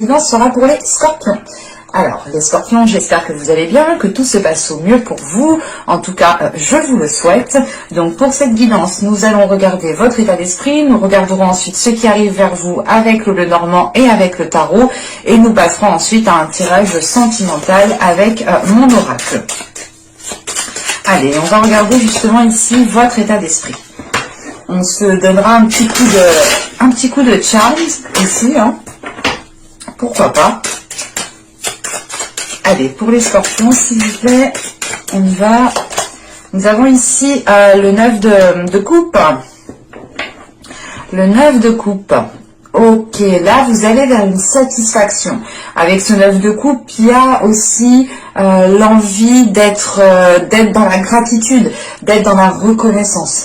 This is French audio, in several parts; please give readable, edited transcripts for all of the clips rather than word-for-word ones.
Sera pour les scorpions. Alors, les scorpions, j'espère que vous allez bien, que tout se passe au mieux pour vous. En tout cas, je vous le souhaite. Donc, pour cette guidance, nous allons regarder votre état d'esprit. Nous regarderons ensuite ce qui arrive vers vous avec le Normand et avec le tarot. Et nous passerons ensuite à un tirage sentimental avec mon oracle. Allez, on va regarder justement ici votre état d'esprit. On se donnera un petit coup de charme ici, hein. Pourquoi pas. Allez, pour les scorpions, s'il vous plaît, on y va. Nous avons ici le 9 de coupe. Le 9 de coupe. Ok, là, vous allez vers une satisfaction. Avec ce 9 de coupe, il y a aussi l'envie d'être dans la gratitude, d'être dans la reconnaissance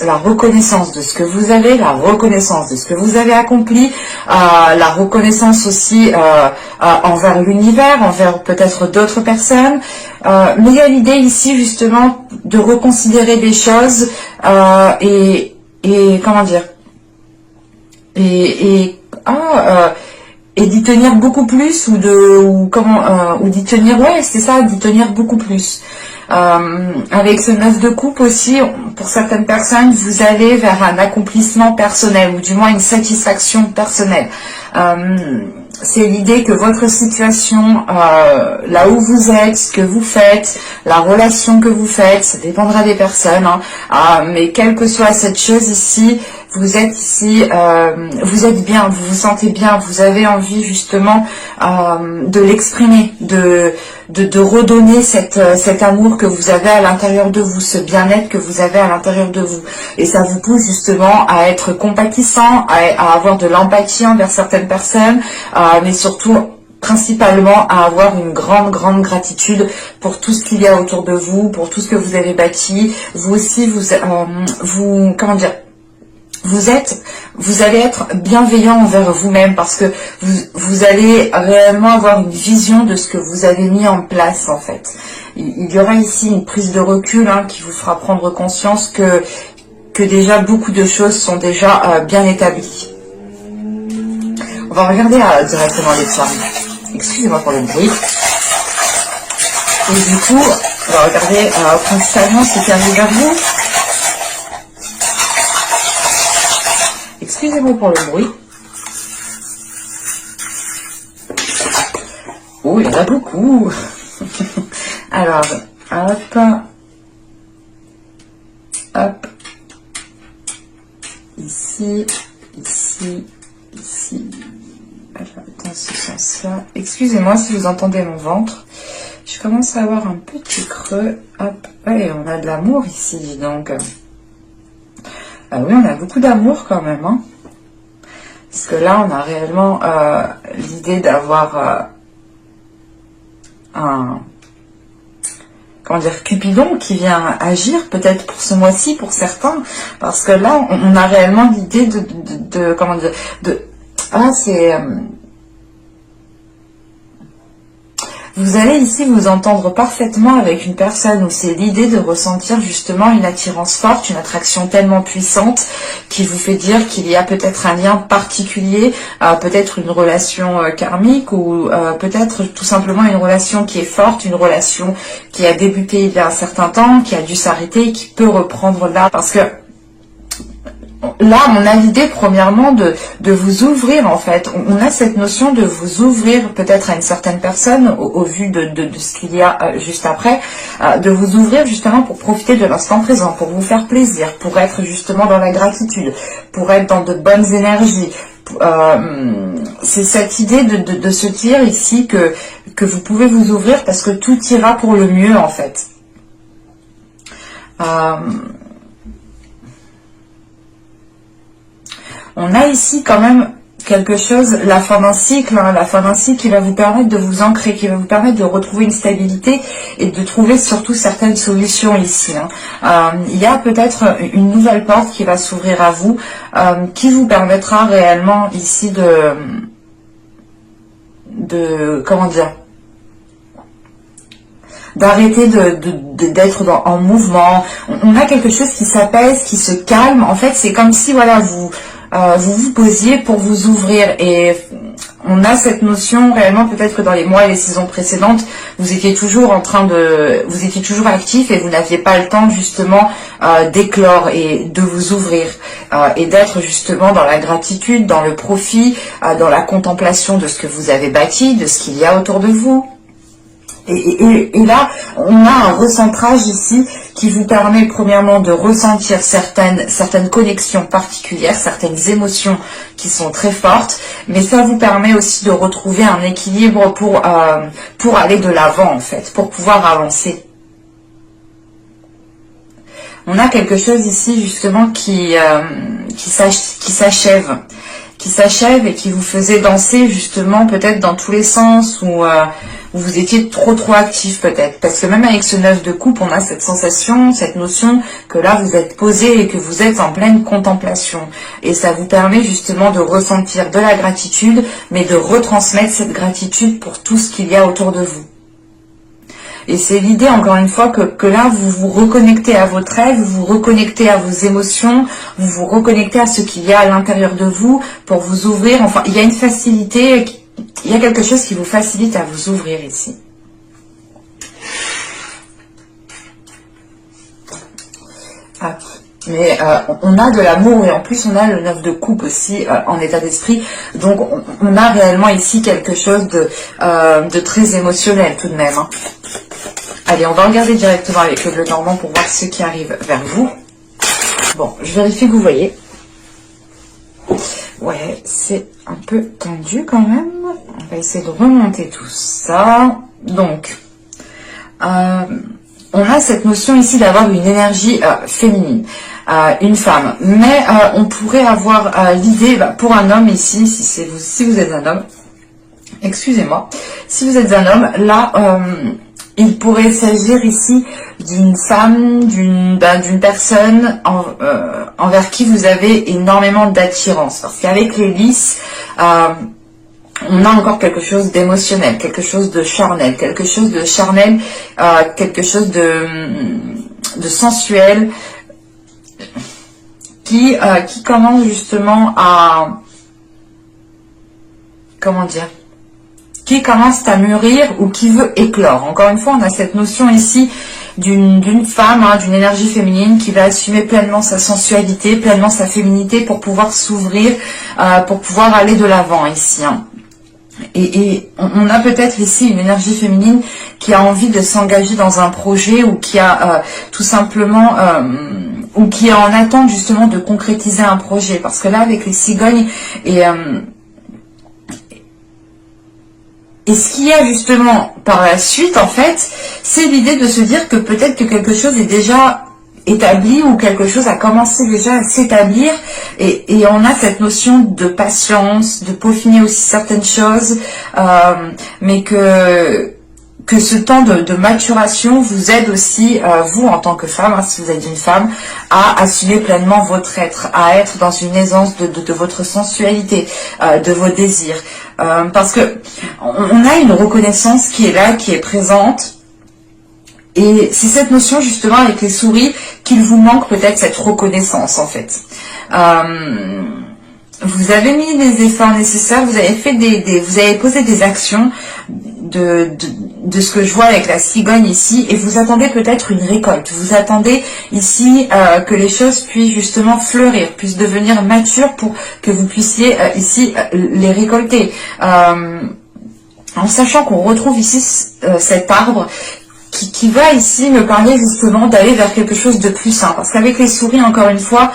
de ce que vous avez, la reconnaissance de ce que vous avez accompli, la reconnaissance aussi envers l'univers, envers peut-être d'autres personnes. Mais il y a l'idée ici, justement, de reconsidérer des choses et comment dire, et d'y tenir beaucoup plus ou d'y tenir, ouais, c'est ça, d'y tenir beaucoup plus. Avec ce 9 de coupe aussi, pour certaines personnes, vous allez vers un accomplissement personnel ou du moins une satisfaction personnelle. C'est l'idée que votre situation, là où vous êtes, ce que vous faites, la relation que vous faites, ça dépendra des personnes, hein, mais quelle que soit cette chose ici, vous êtes ici, vous êtes bien, vous vous sentez bien, vous avez envie justement de l'exprimer, de redonner cet amour que vous avez à l'intérieur de vous, ce bien-être que vous avez à l'intérieur de vous. Et ça vous pousse justement à être compatissant, à avoir de l'empathie envers certaines personnes, mais surtout principalement à avoir une grande gratitude pour tout ce qu'il y a autour de vous, pour tout ce que vous avez bâti. Vous aussi, comment dire, vous allez être bienveillant envers vous-même parce que vous allez réellement avoir une vision de ce que vous avez mis en place en fait. Il y aura ici une prise de recul, hein, qui vous fera prendre conscience que déjà beaucoup de choses sont déjà bien établies. On va regarder directement les charmes. Excusez-moi pour le bruit. Et du coup, on va regarder principalement ce qui arrive vers vous. Excusez-moi pour le bruit. Oh, il y en a beaucoup. Alors, hop. Hop. Ici. Dans ce sens-là. Excusez-moi si vous entendez mon ventre. Je commence à avoir un petit creux. Hop. Ouais, on a de l'amour ici, donc. Ah oui, on a beaucoup d'amour quand même, hein. Parce que là, on a réellement l'idée d'avoir un, comment dire, Cupidon qui vient agir peut-être pour ce mois-ci, pour certains. Parce que là, on a réellement l'idée comment dire, vous allez ici vous entendre parfaitement avec une personne où c'est l'idée de ressentir justement une attirance forte, une attraction tellement puissante qui vous fait dire qu'il y a peut-être un lien particulier, peut-être une relation karmique ou peut-être tout simplement une relation qui est forte, une relation qui a débuté il y a un certain temps, qui a dû s'arrêter et qui peut reprendre là parce que là, on a l'idée premièrement de vous ouvrir en fait. On a cette notion de vous ouvrir peut-être à une certaine personne au vu de ce qu'il y a juste après, de vous ouvrir justement pour profiter de l'instant présent, pour vous faire plaisir, pour être justement dans la gratitude, pour être dans de bonnes énergies. C'est cette idée de se dire ici que vous pouvez vous ouvrir parce que tout ira pour le mieux en fait. On a ici quand même quelque chose, la fin d'un cycle, hein, la fin d'un cycle qui va vous permettre de vous ancrer, qui va vous permettre de retrouver une stabilité et de trouver surtout certaines solutions ici. Hein. Il y a peut-être une nouvelle porte qui va s'ouvrir à vous, qui vous permettra réellement ici comment dire, d'arrêter d'être en mouvement. On a quelque chose qui s'apaise, qui se calme. En fait, c'est comme si voilà vous posiez pour vous ouvrir et on a cette notion réellement, peut-être que dans les mois et les saisons précédentes, vous étiez toujours vous étiez toujours actif et vous n'aviez pas le temps justement d'éclore et de vous ouvrir et d'être justement dans la gratitude, dans le profit, dans la contemplation de ce que vous avez bâti, de ce qu'il y a autour de vous. Et là, on a un recentrage ici qui vous permet premièrement de ressentir certaines connexions particulières, certaines émotions qui sont très fortes, mais ça vous permet aussi de retrouver un équilibre pour aller de l'avant en fait, pour pouvoir avancer. On a quelque chose ici justement qui s'achève et qui vous faisait danser justement peut-être dans tous les sens où vous étiez trop actif peut-être. Parce que même avec ce 9 de coupe, on a cette sensation, cette notion que là vous êtes posé et que vous êtes en pleine contemplation. Et ça vous permet justement de ressentir de la gratitude, mais de retransmettre cette gratitude pour tout ce qu'il y a autour de vous. Et c'est l'idée, encore une fois, que là, vous vous reconnectez à votre rêve, vous vous reconnectez à vos émotions, vous vous reconnectez à ce qu'il y a à l'intérieur de vous pour vous ouvrir. Enfin, il y a une facilité, il y a quelque chose qui vous facilite à vous ouvrir ici. Hop. Mais on a de l'amour et en plus on a le 9 de coupe aussi en état d'esprit. Donc on a réellement ici quelque chose de très émotionnel tout de même. Hein. Allez, on va regarder directement avec le bleu normand pour voir ce qui arrive vers vous. Bon, je vérifie que vous voyez. Ouais, c'est un peu tendu quand même. On va essayer de remonter tout ça. Donc, on a cette notion ici d'avoir une énergie féminine. Une femme, mais on pourrait avoir l'idée pour un homme ici, si vous êtes un homme, excusez-moi, si vous êtes un homme, là il pourrait s'agir ici d'une femme, d'une personne envers qui vous avez énormément d'attirance, parce qu'avec les lys, on a encore quelque chose d'émotionnel, quelque chose de charnel, quelque chose de sensuel, qui commence justement à, comment dire, qui commence à mûrir ou qui veut éclore. Encore une fois, on a cette notion ici d'une femme, hein, d'une énergie féminine qui va assumer pleinement sa sensualité, pleinement sa féminité pour pouvoir s'ouvrir, pour pouvoir aller de l'avant ici. Hein. Et on a peut-être ici une énergie féminine qui a envie de s'engager dans un projet ou qui a tout simplement ou qui est en attente justement de concrétiser un projet. Parce que là, avec les cigognes et ce qu'il y a justement par la suite, en fait, c'est l'idée de se dire que peut-être que quelque chose est déjà établi ou quelque chose a commencé déjà à s'établir et on a cette notion de patience, de peaufiner aussi certaines choses, mais que ce temps de maturation vous aide aussi, vous en tant que femme, hein, si vous êtes une femme, à assumer pleinement votre être, à être dans une aisance de votre sensualité, de vos désirs. Parce que on a une reconnaissance qui est là, qui est présente. Et c'est cette notion justement avec les souris qu'il vous manque peut-être cette reconnaissance en fait. Vous avez mis les efforts nécessaires, vous avez fait vous avez posé des actions de ce que je vois avec la cigogne ici et vous attendez peut-être une récolte. Vous attendez ici que les choses puissent justement fleurir, puissent devenir matures pour que vous puissiez ici les récolter. En sachant qu'on retrouve ici cet arbre qui va ici me parler justement d'aller vers quelque chose de plus sain. Parce qu'avec les souris, encore une fois,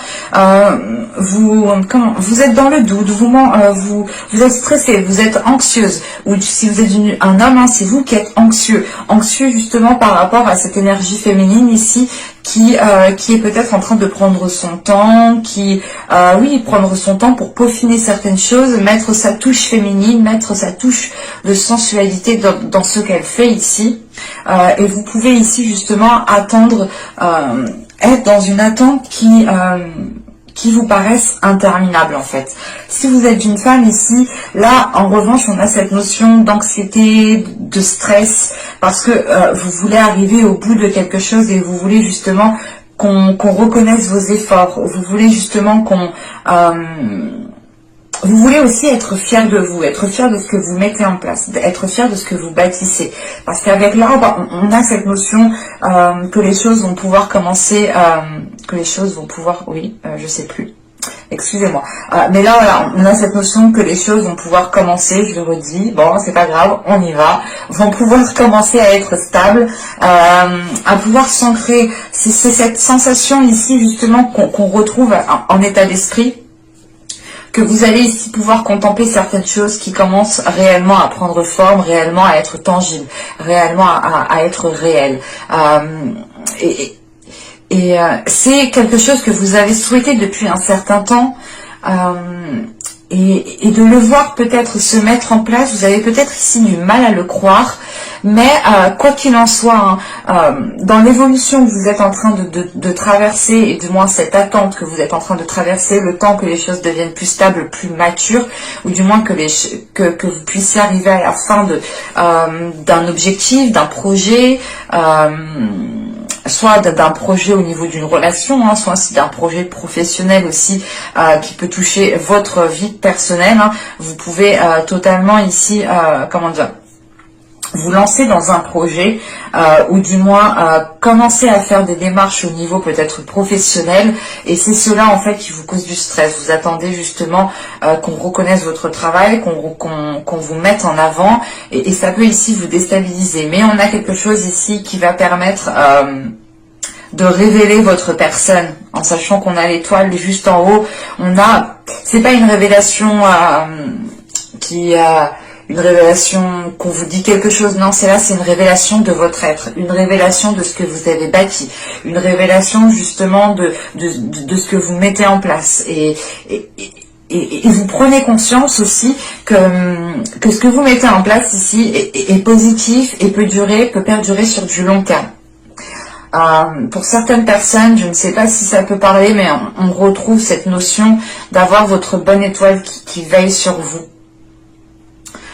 vous êtes dans le doute, vous êtes stressé, vous êtes anxieuse. Ou si vous êtes un homme, hein, c'est vous qui êtes anxieux. Anxieux justement par rapport à cette énergie féminine ici qui est peut-être en train de prendre son temps, prendre son temps pour peaufiner certaines choses, mettre sa touche féminine, mettre sa touche de sensualité dans ce qu'elle fait ici. Et vous pouvez ici justement attendre, être dans une attente qui vous paraissent interminables en fait. Si vous êtes une femme ici, là en revanche on a cette notion d'anxiété, de stress, parce que vous voulez arriver au bout de quelque chose et vous voulez justement qu'on reconnaisse vos efforts, vous voulez justement vous voulez aussi être fier de vous, être fier de ce que vous mettez en place, être fier de ce que vous bâtissez. Parce qu'avec l'arbre, on a cette notion que les choses vont pouvoir commencer, oui, je sais plus. Excusez-moi. Mais là, voilà, on a cette notion que les choses vont pouvoir commencer, je le redis, bon, c'est pas grave, on y va, vont pouvoir commencer à être stables, à pouvoir s'ancrer. C'est cette sensation ici, justement, qu'on retrouve en état d'esprit, que vous allez ici pouvoir contempler certaines choses qui commencent réellement à prendre forme, réellement à être tangibles, réellement à être réelles. C'est quelque chose que vous avez souhaité depuis un certain temps, et de le voir peut-être se mettre en place, vous avez peut-être ici du mal à le croire, mais quoi qu'il en soit, dans l'évolution que vous êtes en train de traverser, et du moins cette attente que vous êtes en train de traverser, le temps que les choses deviennent plus stables, plus matures, ou du moins que vous puissiez arriver à la fin d'un objectif, d'un projet, soit d'un projet au niveau d'une relation, hein, soit d'un projet professionnel aussi qui peut toucher votre vie personnelle. Hein. Vous pouvez totalement ici, vous lancer dans un projet ou du moins commencer à faire des démarches au niveau peut-être professionnel, et c'est cela en fait qui vous cause du stress. Vous attendez justement qu'on reconnaisse votre travail, qu'on vous mette en avant, et ça peut ici vous déstabiliser. Mais on a quelque chose ici qui va permettre de révéler votre personne, en sachant qu'on a l'étoile juste en haut. C'est pas une révélation une révélation qu'on vous dit quelque chose, non, c'est une révélation de votre être, une révélation de ce que vous avez bâti, une révélation justement de ce que vous mettez en place, et vous prenez conscience aussi que ce que vous mettez en place ici est positif et peut perdurer sur du long terme. Pour certaines personnes, je ne sais pas si ça peut parler, mais on retrouve cette notion d'avoir votre bonne étoile qui veille sur vous.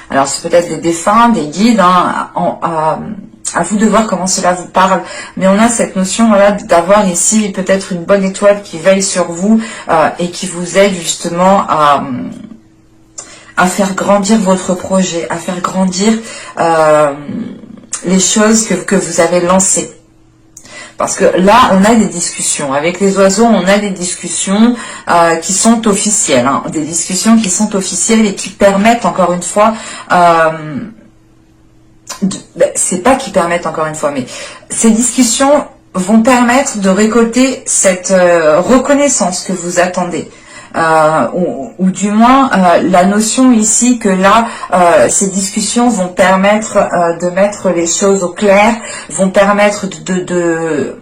Alors c'est peut-être des défunts, des guides, hein, à vous de voir comment cela vous parle, mais on a cette notion, voilà, d'avoir ici peut-être une bonne étoile qui veille sur vous et qui vous aide justement à faire grandir votre projet, à faire grandir les choses que vous avez lancées. Parce que là, on a des discussions. Avec les oiseaux, on a des discussions qui sont officielles. Hein, des discussions qui sont officielles et qui permettent, encore une fois, c'est pas qui permettent, encore une fois, mais ces discussions vont permettre de récolter cette reconnaissance que vous attendez. Ou du moins la notion ici que là ces discussions vont permettre de mettre les choses au clair, vont permettre de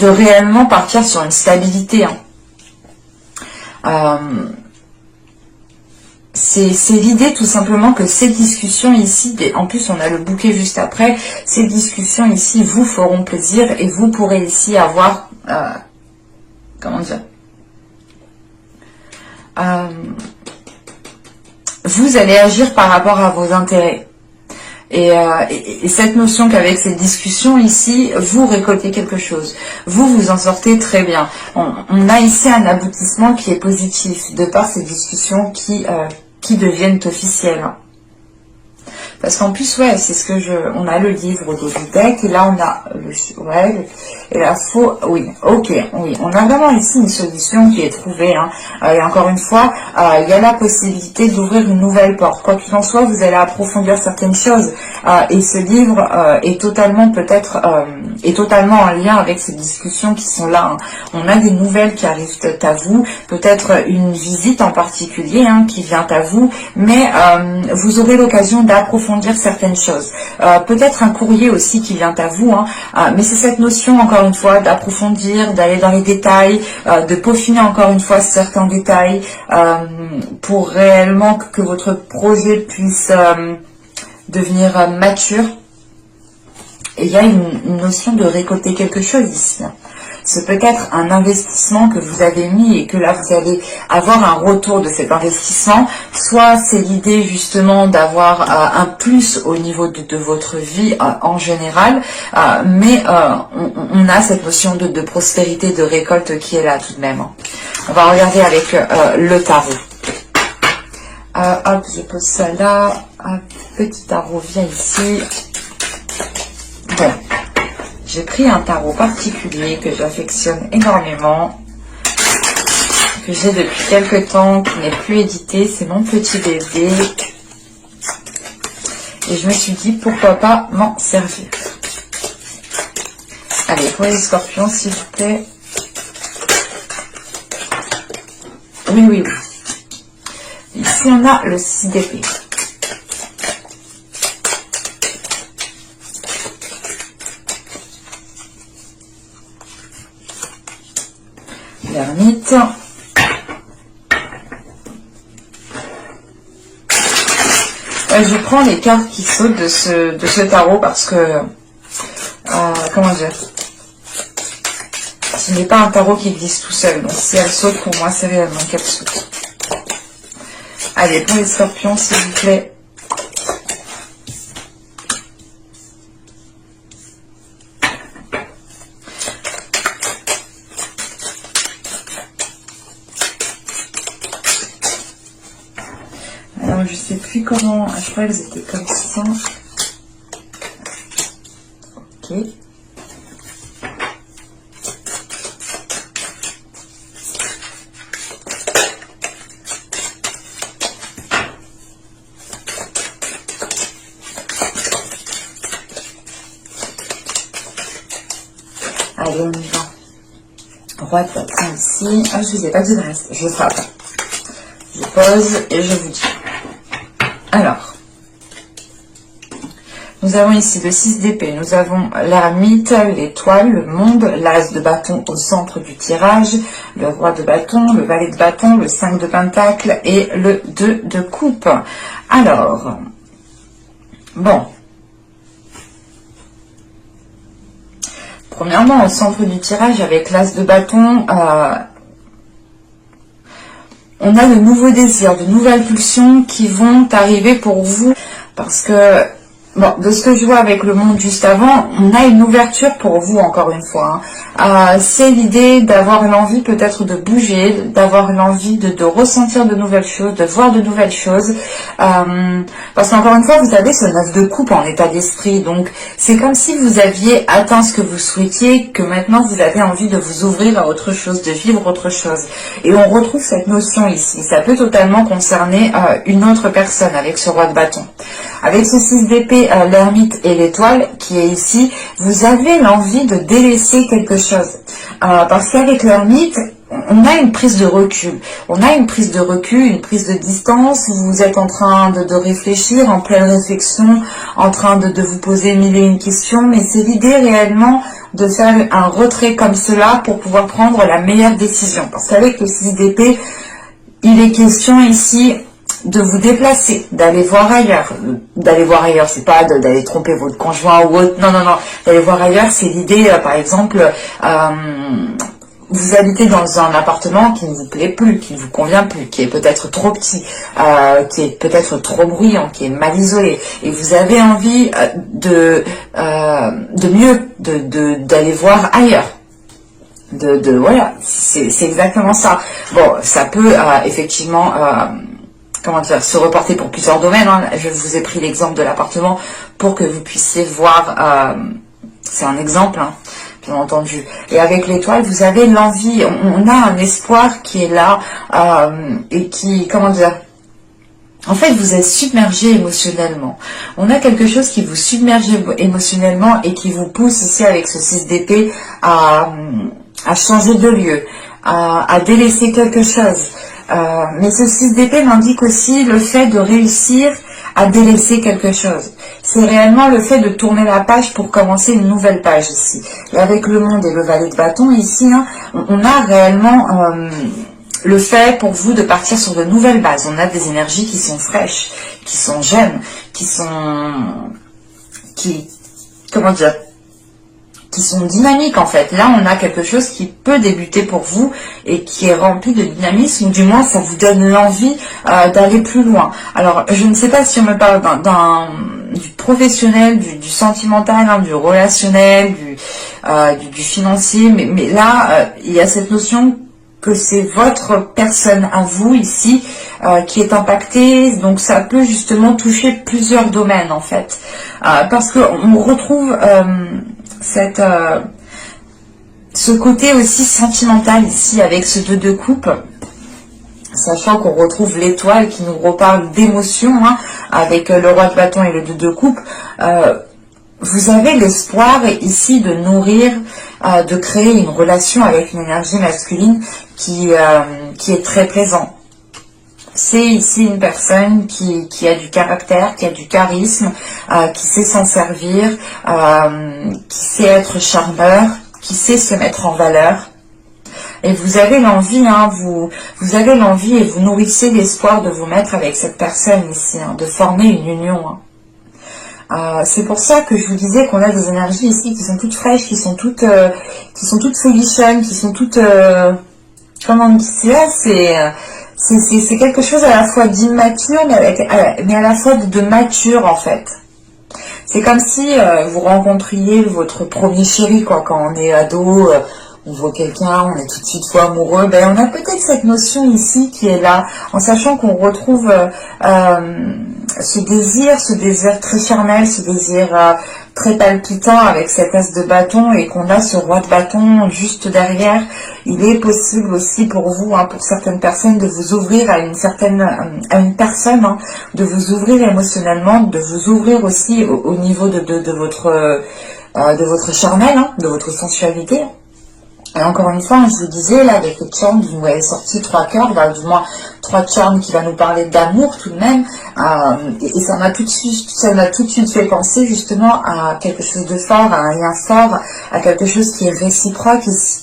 réellement partir sur une stabilité, hein. C'est l'idée tout simplement que ces discussions ici, en plus on a le bouquet juste après, ces discussions ici vous feront plaisir et vous pourrez ici avoir comment dire, vous allez agir par rapport à vos intérêts. Et cette notion qu'avec cette discussion ici, vous récoltez quelque chose. Vous en sortez très bien. On a ici un aboutissement qui est positif, de par ces discussions qui deviennent officielles. Parce qu'en plus, ouais, c'est ce que on a le livre du deck, et là on a et la faux, oui, ok, oui, on a vraiment ici une solution qui est trouvée, hein. Et encore une fois, il y a la possibilité d'ouvrir une nouvelle porte. Quoi qu'il en soit, vous allez approfondir certaines choses, et ce livre est totalement totalement en lien avec ces discussions qui sont là, hein. On a des nouvelles qui arrivent à vous, peut-être une visite en particulier, hein, qui vient à vous, mais vous aurez l'occasion d'approfondir certaines choses. Peut-être un courrier aussi qui vient à vous, hein, mais c'est cette notion, encore une fois, d'approfondir, d'aller dans les détails, de peaufiner encore une fois certains détails pour réellement que votre projet puisse devenir mature. Et il y a une notion de récolter quelque chose ici, hein. C'est peut-être un investissement que vous avez mis et que là vous allez avoir un retour de cet investissement. Soit c'est l'idée justement d'avoir un plus au niveau de votre vie en général, mais on a cette notion de prospérité, de récolte qui est là tout de même. On va regarder avec le tarot. Hop, je pose ça là. Un petit tarot vient ici. Bon, j'ai pris un tarot particulier que j'affectionne énormément, que j'ai depuis quelques temps, qui n'est plus édité. C'est mon petit bébé. Et je me suis dit, pourquoi pas m'en servir. Allez, pour les scorpions, s'il vous plaît. Oui, oui, oui. Ici, on a le 6 d'épée. L'ermite. Je prends les cartes qui sautent de ce tarot parce que, comment dire, ce n'est pas un tarot qui glisse tout seul. Donc si elle saute, pour moi, c'est réellement qu'elle saute. Allez, pour les scorpions, s'il vous plaît. Alors, je sais plus comment, je crois qu'elles étaient comme ça. Ok. Allez, on y va. Roi de bâton ici. Ah, je ne vous ai pas dit de reste. Je frappe. Je pose et je vous dis. Alors, nous avons ici le 6 d'épée, nous avons l'ermite, l'étoile, le monde, l'as de bâton au centre du tirage, le roi de bâton, le valet de bâton, le 5 de pentacle et le 2 de coupe. Alors, bon. Premièrement, au centre du tirage, avec l'as de bâton, on a de nouveaux désirs, de nouvelles pulsions qui vont arriver pour vous. Parce que, bon, de ce que je vois avec le monde juste avant, on a une ouverture pour vous, encore une fois. C'est l'idée d'avoir l'envie peut-être de bouger, d'avoir l'envie de ressentir de nouvelles choses, de voir de nouvelles choses. Parce qu'encore une fois, vous avez ce 9 de coupe en état d'esprit. Donc, c'est comme si vous aviez atteint ce que vous souhaitiez, que maintenant vous avez envie de vous ouvrir à autre chose, de vivre autre chose. Et on retrouve cette notion ici. Ça peut totalement concerner une autre personne avec ce roi de bâton. Avec ce 6 d'épée, l'ermite et l'étoile qui est ici, vous avez l'envie de délaisser quelque chose. Parce qu'avec l'ermite, on a une prise de recul. On a une prise de recul, une prise de distance. Vous êtes en train de réfléchir, en pleine réflexion, en train de vous poser mille et une questions. Mais c'est l'idée réellement de faire un retrait comme cela pour pouvoir prendre la meilleure décision. Parce qu'avec le 6 d'épée, il est question ici de vous déplacer, d'aller voir ailleurs. D'aller voir ailleurs, c'est pas d'aller tromper votre conjoint ou autre. Non, non, non. D'aller voir ailleurs, c'est l'idée, par exemple, vous habitez dans un appartement qui ne vous plaît plus, qui ne vous convient plus, qui est peut-être trop petit, qui est peut-être trop bruyant, qui est mal isolé, et vous avez envie de mieux, d'aller voir ailleurs. Voilà, c'est exactement ça. Bon, ça peut effectivement comment dire, se reporter pour plusieurs domaines. Hein. Je vous ai pris l'exemple de l'appartement pour que vous puissiez voir, c'est un exemple, hein, bien entendu. Et avec l'étoile, vous avez l'envie, on a un espoir qui est là et qui, comment dire, en fait, vous êtes submergé émotionnellement. On a quelque chose qui vous submerge émotionnellement et qui vous pousse ici avec ce 6 d'épée à changer de lieu, à délaisser quelque chose. Mais ce 6 d'épée m'indique aussi le fait de réussir à délaisser quelque chose. C'est réellement le fait de tourner la page pour commencer une nouvelle page ici. Et avec le monde et le valet de bâton ici, hein, on a réellement le fait pour vous de partir sur de nouvelles bases. On a des énergies qui sont fraîches, qui sont jeunes, comment dire, qui sont dynamiques en fait. Là, on a quelque chose qui peut débuter pour vous et qui est rempli de dynamisme, ou du moins ça vous donne l'envie d'aller plus loin. Alors, je ne sais pas si on me parle du professionnel, du sentimental, hein, du relationnel, du financier, mais là, il y a cette notion que c'est votre personne à vous ici qui est impactée. Donc ça peut justement toucher plusieurs domaines en fait. Parce qu'on retrouve ce côté aussi sentimental ici avec ce 2 de coupe. Sachant qu'on retrouve l'étoile qui nous reparle d'émotions, hein, avec le roi de bâton et le 2 de coupe. Vous avez l'espoir ici de nourrir, de créer une relation avec une énergie masculine qui est très plaisante. C'est ici une personne qui a du caractère, qui a du charisme, qui sait s'en servir, qui sait être charmeur, qui sait se mettre en valeur. Et vous avez l'envie, hein, vous avez l'envie et vous nourrissez l'espoir de vous mettre avec cette personne ici, hein, de former une union. Hein. C'est pour ça que je vous disais qu'on a des énergies ici qui sont toutes fraîches, qui sont toutes folichonnes, qui sont toutes... comment dire, c'est quelque chose à la fois d'immature, mais à la fois de mature en fait. C'est comme si vous rencontriez votre premier chéri, quoi, quand on est ado... on voit quelqu'un, on est tout de suite fou amoureux, ben on a peut-être cette notion ici qui est là, en sachant qu'on retrouve ce désir très charnel, ce désir très palpitant avec cet as de bâton et qu'on a ce roi de bâton juste derrière. Il est possible aussi pour vous, hein, pour certaines personnes, de vous ouvrir à une personne, hein, de vous ouvrir émotionnellement, de vous ouvrir aussi au niveau de votre charnel, hein, de votre sensualité. Et encore une fois, je vous disais, là, avec les charmes, vous m'avez sorti 3 cœurs, bah, du moins 3 charmes qui va nous parler d'amour tout de même. Et ça m'a tout de suite fait penser justement à quelque chose de fort, à un lien fort, à quelque chose qui est réciproque ici.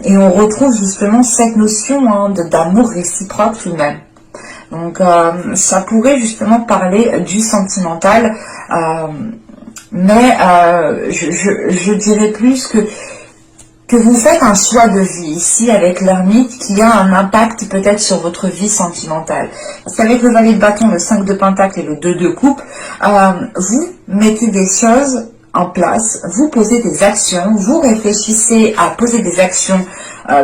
Et on retrouve justement cette notion, hein, d'amour réciproque tout de même. Donc ça pourrait justement parler du sentimental, mais je dirais plus que vous faites un choix de vie ici avec l'ermite qui a un impact peut-être sur votre vie sentimentale. Parce qu'avec le valet de bâton, le 5 de pentacle et le 2 de coupe, vous mettez des choses en place, vous posez des actions, vous réfléchissez à poser des actions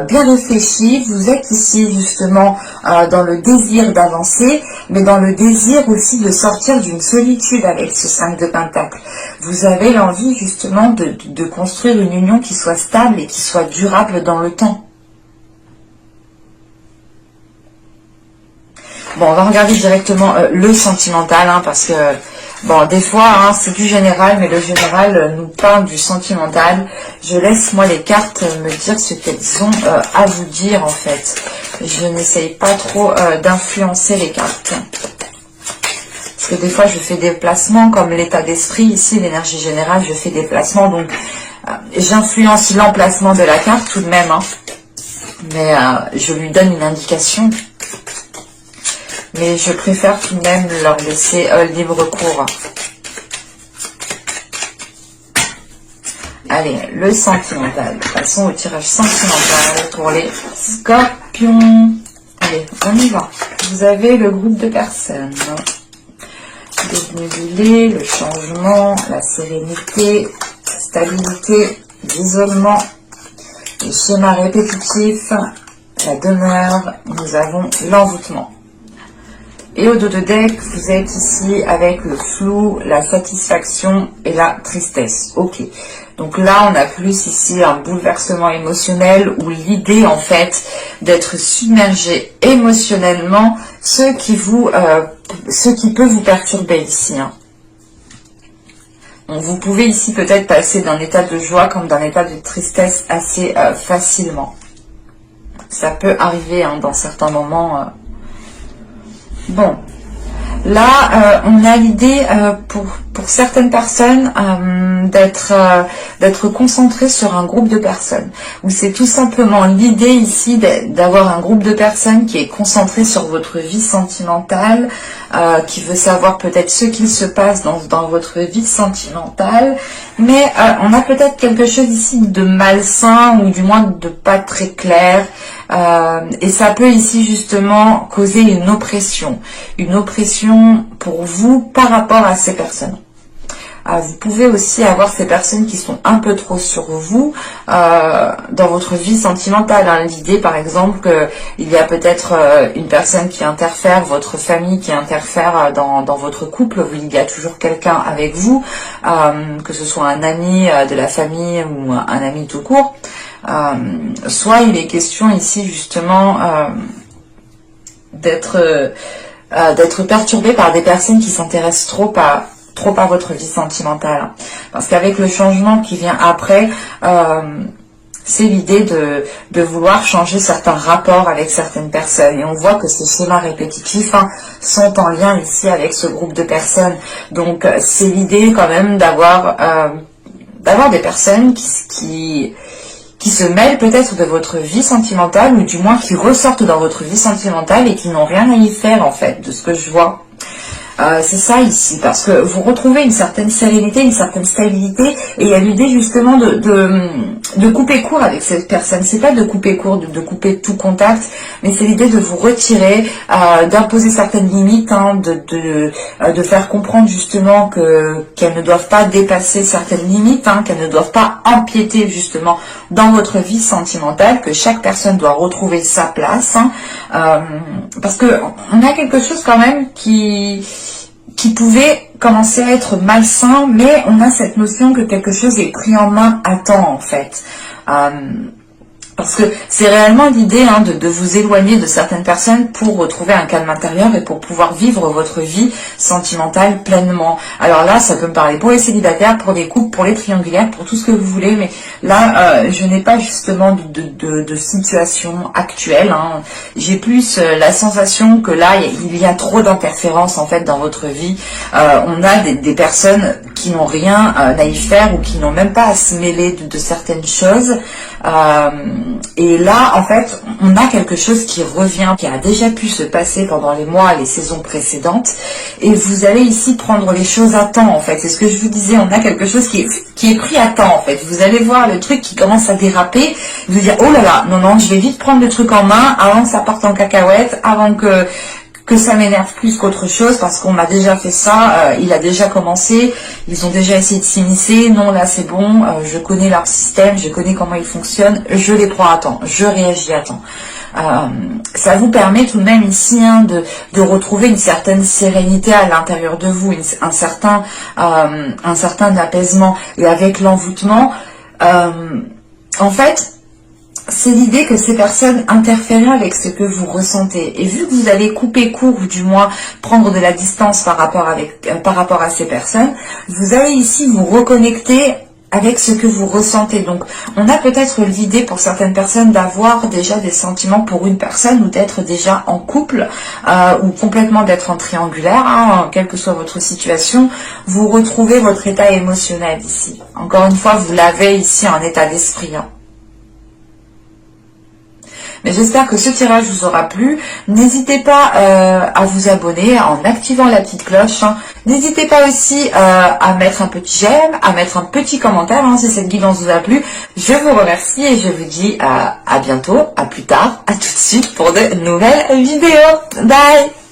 bien réfléchies. Vous êtes ici justement dans le désir d'avancer, mais dans le désir aussi de sortir d'une solitude avec ce 5 de pentacle. Vous avez l'envie justement de construire une union qui soit stable et qui soit durable dans le temps. Bon, on va regarder directement le sentimental, hein, parce que, bon, des fois, hein, c'est du général, mais le général nous parle du sentimental. Je laisse, moi, les cartes me dire ce qu'elles ont à vous dire, en fait. Je n'essaye pas trop d'influencer les cartes. Parce que des fois, je fais des placements, comme l'état d'esprit, ici, l'énergie générale, je fais des placements, donc j'influence l'emplacement de la carte tout de même, hein. Mais je lui donne une indication. Mais je préfère tout de même leur laisser libre cours. Allez, le sentimental. Passons au tirage sentimental pour les scorpions. Allez, on y va. Vous avez le groupe de personnes. Dénébulé, le changement, la sérénité, la stabilité, l'isolement, les schémas répétitifs, la demeure. Nous avons l'envoûtement. Et au dos de deck, vous êtes ici avec le flou, la satisfaction et la tristesse. Ok. Donc là, on a plus ici un bouleversement émotionnel ou l'idée en fait d'être submergé émotionnellement, ce qui peut vous perturber ici. Hein. Donc vous pouvez ici peut-être passer d'un état de joie comme d'un état de tristesse assez facilement. Ça peut arriver, hein, dans certains moments. Bon, là, on a l'idée pour certaines personnes d'être concentré sur un groupe de personnes. Ou c'est tout simplement l'idée ici d'avoir un groupe de personnes qui est concentré sur votre vie sentimentale, qui veut savoir peut-être ce qu'il se passe dans votre vie sentimentale. Mais on a peut-être quelque chose ici de malsain ou du moins de pas très clair. Et ça peut ici justement causer une oppression pour vous par rapport à ces personnes. Vous pouvez aussi avoir ces personnes qui sont un peu trop sur vous dans votre vie sentimentale. Hein. L'idée, par exemple, qu'il y a peut-être une personne qui interfère, votre famille qui interfère dans votre couple, où il y a toujours quelqu'un avec vous, que ce soit un ami de la famille ou un ami tout court. Soit il est question ici justement d'être perturbé par des personnes qui s'intéressent trop à votre vie sentimentale. Parce qu'avec le changement qui vient après, c'est l'idée de vouloir changer certains rapports avec certaines personnes. Et on voit que ces schémas répétitifs sont en lien ici avec ce groupe de personnes. Donc c'est l'idée quand même d'avoir des personnes qui se mêlent peut-être de votre vie sentimentale, ou du moins qui ressortent dans votre vie sentimentale et qui n'ont rien à y faire en fait, de ce que je vois. C'est ça ici, parce que vous retrouvez une certaine sérénité, une certaine stabilité, et il y a l'idée justement de couper court avec cette personne. C'est pas de couper court, de couper tout contact, mais c'est l'idée de vous retirer, d'imposer certaines limites, de faire comprendre justement qu'elles ne doivent pas dépasser certaines limites, qu'elles ne doivent pas empiéter justement dans votre vie sentimentale, que chaque personne doit retrouver sa place, parce que on a quelque chose quand même qui pouvait commencer à être malsain, mais on a cette notion que quelque chose est pris en main à temps en fait. Parce que c'est réellement l'idée de vous éloigner de certaines personnes pour retrouver un calme intérieur et pour pouvoir vivre votre vie sentimentale pleinement. Alors là, ça peut me parler pour les célibataires, pour les couples, pour les triangulaires, pour tout ce que vous voulez, mais là, je n'ai pas justement de situation actuelle. J'ai plus la sensation que là, il y a trop d'interférences en fait dans votre vie. On a des personnes qui n'ont rien à y faire ou qui n'ont même pas à se mêler de certaines choses. Et là, en fait, on a quelque chose qui revient, qui a déjà pu se passer pendant les mois, les saisons précédentes. Et vous allez ici prendre les choses à temps, en fait. C'est ce que je vous disais, on a quelque chose qui est pris à temps, en fait. Vous allez voir le truc qui commence à déraper. Vous dire, oh là là, non, je vais vite prendre le truc en main avant que ça parte en cacahuète, avant que ça m'énerve plus qu'autre chose, parce qu'on m'a déjà fait ça, il a déjà commencé, ils ont déjà essayé de s'immiscer, non là c'est bon, je connais leur système, je connais comment ils fonctionnent, je les prends à temps, je réagis à temps. Ça vous permet tout de même ici de retrouver une certaine sérénité à l'intérieur de vous, un certain apaisement. Et avec l'envoûtement, en fait, c'est l'idée que ces personnes interfèrent avec ce que vous ressentez. Et vu que vous allez couper court, ou du moins prendre de la distance par rapport à ces personnes, vous allez ici vous reconnecter avec ce que vous ressentez. Donc, on a peut-être l'idée pour certaines personnes d'avoir déjà des sentiments pour une personne, ou d'être déjà en couple, ou complètement d'être en triangulaire, quelle que soit votre situation. Vous retrouvez votre état émotionnel ici. Encore une fois, vous l'avez ici en état d'esprit. Mais j'espère que ce tirage vous aura plu. N'hésitez pas à vous abonner en activant la petite cloche. N'hésitez pas aussi à mettre un petit j'aime, à mettre un petit commentaire si cette guidance vous a plu. Je vous remercie et je vous dis à bientôt, à plus tard, à tout de suite pour de nouvelles vidéos. Bye!